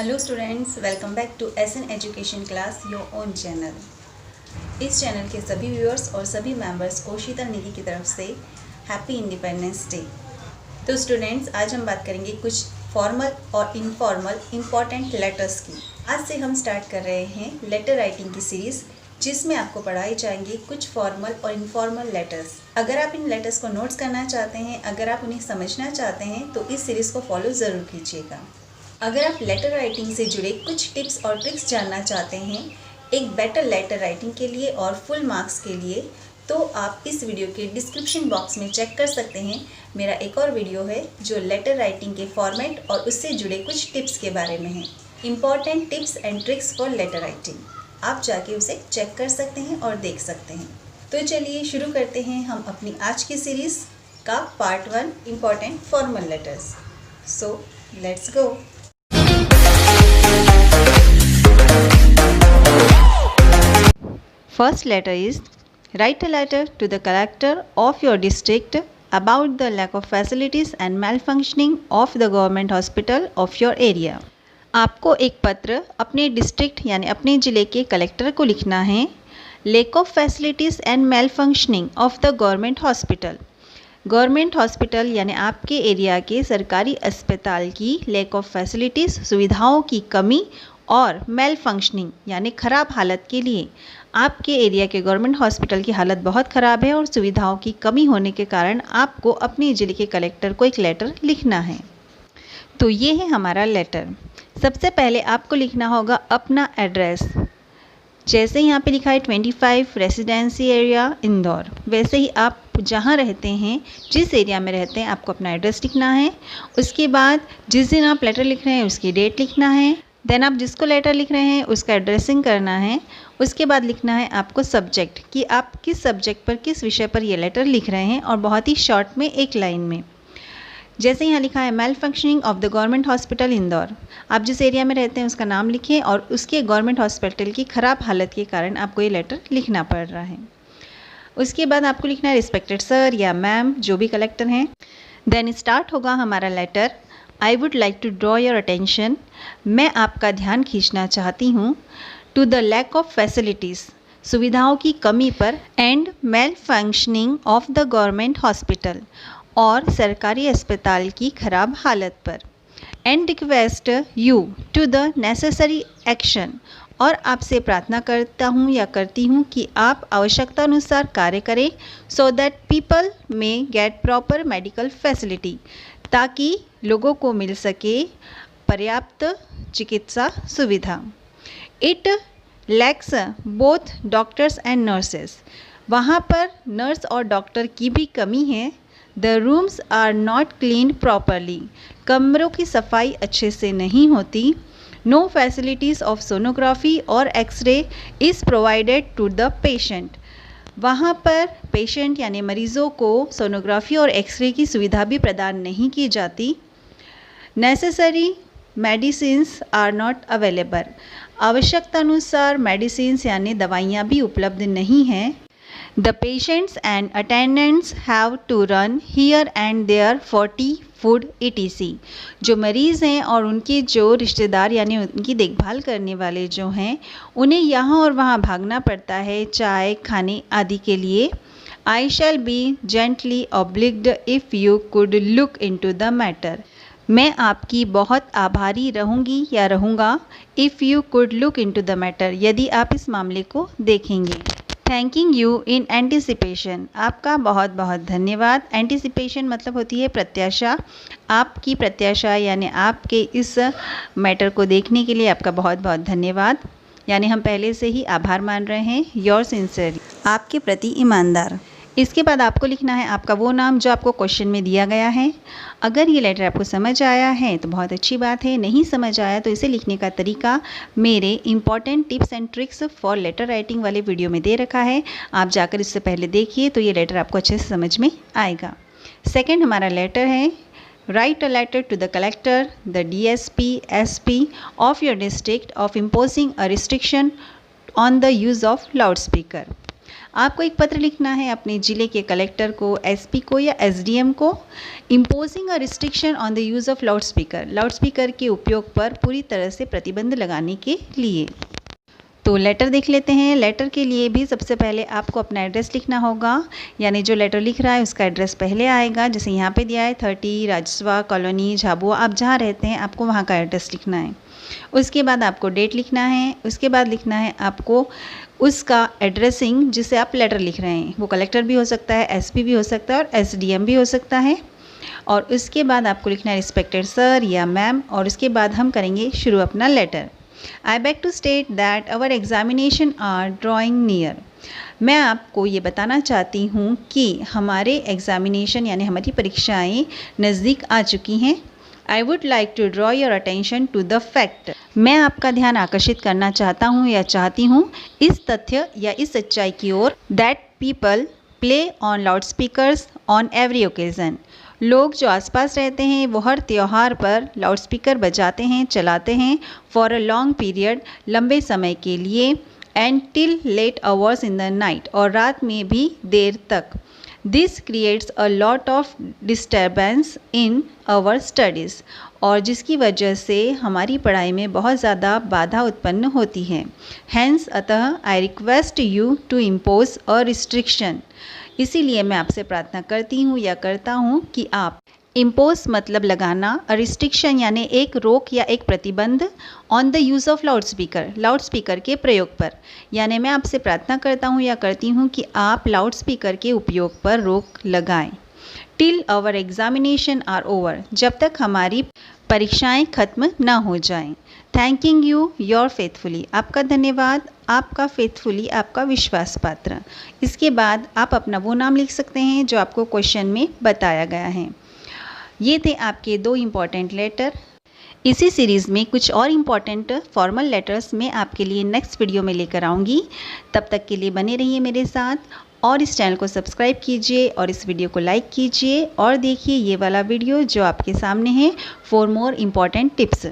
Hello students, welcome back to SN education class your own channel. इस channel के सभी viewers और सभी मेंबर्स को शीतल निधि की तरफ से हैप्पी इंडिपेंडेंस डे। तो स्टूडेंट्स, आज हम बात करेंगे कुछ फॉर्मल और इनफॉर्मल इम्पॉर्टेंट लेटर्स की। आज से हम स्टार्ट कर रहे हैं लेटर राइटिंग की सीरीज़, जिसमें आपको पढ़ाई जाएंगी कुछ फॉर्मल और इनफॉर्मल लेटर्स। अगर आप इन लेटर्स को नोट्स करना चाहते हैं, अगर आप उन्हें समझना चाहते हैं, तो इस सीरीज़ को फॉलो ज़रूर कीजिएगा। अगर आप लेटर राइटिंग से जुड़े कुछ टिप्स और ट्रिक्स जानना चाहते हैं एक बेटर लेटर राइटिंग के लिए और फुल मार्क्स के लिए, तो आप इस वीडियो के डिस्क्रिप्शन बॉक्स में चेक कर सकते हैं। मेरा एक और वीडियो है जो लेटर राइटिंग के फॉर्मेट और उससे जुड़े कुछ टिप्स के बारे में है, important tips and tricks for letter writing. आप जाके उसे चेक कर सकते हैं और देख सकते हैं। तो चलिए शुरू करते हैं हम अपनी आज की सीरीज़ का part 1, important formal letters. So let's go. First letter is, write a letter to the collector of your district about the lack of facilities and malfunctioning of the government hospital of your area. आपको एक पत्र अपने district यानी अपने ज़िले के collector को लिखना है। Lack of facilities and malfunctioning of the government hospital. Government hospital यानी आपके एरिया के सरकारी अस्पताल की लैक ऑफ फैसिलिटीज़, सुविधाओं की कमी, और मेल फंक्शनिंग यानी ख़राब हालत के लिए आपके एरिया के गवर्नमेंट हॉस्पिटल की हालत बहुत ख़राब है और सुविधाओं की कमी होने के कारण आपको अपने ज़िले के कलेक्टर को एक लेटर लिखना है। तो ये है हमारा लेटर। सबसे पहले आपको लिखना होगा अपना एड्रेस। जैसे यहाँ पे लिखा है 25 रेसिडेंसी एरिया इंदौर, वैसे ही आप जहाँ रहते हैं, जिस एरिया में रहते हैं, आपको अपना एड्रेस लिखना है। उसके बाद जिस दिन आप लेटर लिख रहे हैं उसकी डेट लिखना है। देन आप जिसको लेटर लिख रहे हैं उसका एड्रेसिंग करना है। उसके बाद लिखना है आपको सब्जेक्ट, कि आप किस सब्जेक्ट पर, किस विषय पर ये लेटर लिख रहे हैं, और बहुत ही शॉर्ट में एक लाइन में। जैसे यहाँ लिखा है malfunctioning of the government hospital Indore, आप जिस एरिया में रहते हैं उसका नाम लिखें और उसके गवर्नमेंट हॉस्पिटल की ख़राब हालत के कारण आपको ये लेटर लिखना पड़ रहा है। उसके बाद आपको लिखना है रिस्पेक्टेड सर या मैम, जो भी कलेक्टर हैं। देन स्टार्ट होगा हमारा letter. I would like to draw your attention, मैं आपका ध्यान खींचना चाहती हूँ, to the lack of facilities, सुविधाओं की कमी पर, and malfunctioning of the government hospital, और सरकारी अस्पताल की खराब हालत पर, and request you to the necessary action, और आपसे प्रार्थना करता हूँ या करती हूँ कि आप आवश्यकता अनुसार कार्य करें, so that people may get proper medical facility, ताकि लोगों को मिल सके पर्याप्त चिकित्सा सुविधा। It lacks both doctors and nurses, वहाँ पर नर्स और डॉक्टर की भी कमी है। The rooms are not clean properly, कमरों की सफाई अच्छे से नहीं होती। नो फैसिलिटीज़ ऑफ सोनोग्राफी और X-ray is provided to the patient, वहाँ पर पेशेंट यानी मरीज़ों को सोनोग्राफी और एक्सरे की सुविधा भी प्रदान नहीं की जाती। Necessary medicines are not available, आवश्यकता अनुसार मेडिसिन्स यानी दवाइयाँ भी उपलब्ध नहीं हैं। The patients and attendants have to run here and there for tea, food etc, जो मरीज़ हैं और उनके जो रिश्तेदार यानी उनकी देखभाल करने वाले जो हैं, उन्हें यहाँ और वहाँ भागना पड़ता है चाय, खाने आदि के लिए। I shall be gently obliged if you could look into the matter, मैं आपकी बहुत आभारी रहूँगी या रहूँगा, if you could look into the matter, यदि आप इस मामले को देखेंगे। थैंकिंग यू इन एंटिसिपेशन, आपका बहुत बहुत धन्यवाद। एंटिसिपेशन मतलब होती है प्रत्याशा, आपकी प्रत्याशा यानी आपके इस मैटर को देखने के लिए आपका बहुत बहुत धन्यवाद, यानी हम पहले से ही आभार मान रहे हैं। योर सिंसियरली, आपके प्रति ईमानदार। इसके बाद आपको लिखना है आपका वो नाम जो आपको क्वेश्चन में दिया गया है। अगर ये लेटर आपको समझ आया है तो बहुत अच्छी बात है, नहीं समझ आया तो इसे लिखने का तरीका मेरे important tips and tricks for letter writing वाले वीडियो में दे रखा है। आप जाकर इससे पहले देखिए तो ये लेटर आपको अच्छे से समझ में आएगा। सेकेंड हमारा लेटर है, write a letter to the collector, the DSP SP of your district of imposing a restriction on the use of loud speaker. आपको एक पत्र लिखना है अपने ज़िले के कलेक्टर को, एसपी को या एसडीएम को, imposing a restriction on the use of loud speaker के उपयोग पर पूरी तरह से प्रतिबंध लगाने के लिए। तो लेटर देख लेते हैं। लेटर के लिए भी सबसे पहले आपको अपना एड्रेस लिखना होगा, यानी जो लेटर लिख रहा है उसका एड्रेस पहले आएगा। जैसे यहाँ पे दिया है 30 राजस्वा कॉलोनी झाबुआ, आप जहाँ रहते हैं आपको वहाँ का एड्रेस लिखना है। उसके बाद आपको डेट लिखना है। उसके बाद लिखना है आपको उसका एड्रेसिंग जिसे आप लेटर लिख रहे हैं, वो कलेक्टर भी हो सकता है, एसपी भी हो सकता है और एसडीएम भी हो सकता है। और उसके बाद आपको लिखना है रिस्पेक्टेड सर या मैम, और उसके बाद हम करेंगे शुरू अपना letter. I beg to state that our examination are drawing near. मैं आपको ये बताना चाहती हूँ कि हमारे एग्ज़ामिनेशन यानी हमारी परीक्षाएं नज़दीक आ चुकी हैं। I would like to draw your attention to the fact. मैं आपका ध्यान आकर्षित करना चाहता हूँ या चाहती हूँ इस तथ्य या इस सच्चाई की ओर that people play on loudspeakers on every occasion. लोग जो आसपास रहते हैं वो हर त्यौहार पर लाउडस्पीकर बजाते हैं, चलाते हैं फॉर अ लॉन्ग पीरियड, लंबे समय के लिए, and till late hours in the night, और रात में भी देर तक। This creates a lot of disturbance in our studies, और जिसकी वजह से हमारी पढ़ाई में बहुत ज़्यादा बाधा उत्पन्न होती है। हैंस अतः I request you to impose a restriction, इसीलिए मैं आपसे प्रार्थना करती हूँ या करता हूँ कि आप इम्पोज मतलब लगाना, रिस्ट्रिक्शन यानी एक रोक या एक प्रतिबंध, on the use of loudspeaker के प्रयोग पर, यानी मैं आपसे प्रार्थना करता हूँ या करती हूँ कि आप लाउडस्पीकर के उपयोग पर रोक लगाएं। Till our examination are over, जब तक हमारी परीक्षाएं खत्म ना हो जाएं। थैंकिंग यू योर फेथफुली, आपका धन्यवाद, आपका फेथफुली, आपका विश्वास पात्र। इसके बाद आप अपना वो नाम लिख सकते हैं जो आपको क्वेश्चन में बताया गया है। ये थे आपके 2 इम्पॉर्टेंट लेटर। इसी सीरीज़ में कुछ और इम्पॉर्टेंट फॉर्मल लेटर्स मैं आपके लिए नेक्स्ट वीडियो में लेकर आऊँगी। तब तक के लिए बने रहिए मेरे साथ, और इस चैनल को सब्सक्राइब कीजिए और इस वीडियो को लाइक कीजिए, और देखिए ये वाला वीडियो जो आपके सामने है, 4 मोर इम्पॉर्टेंट टिप्स।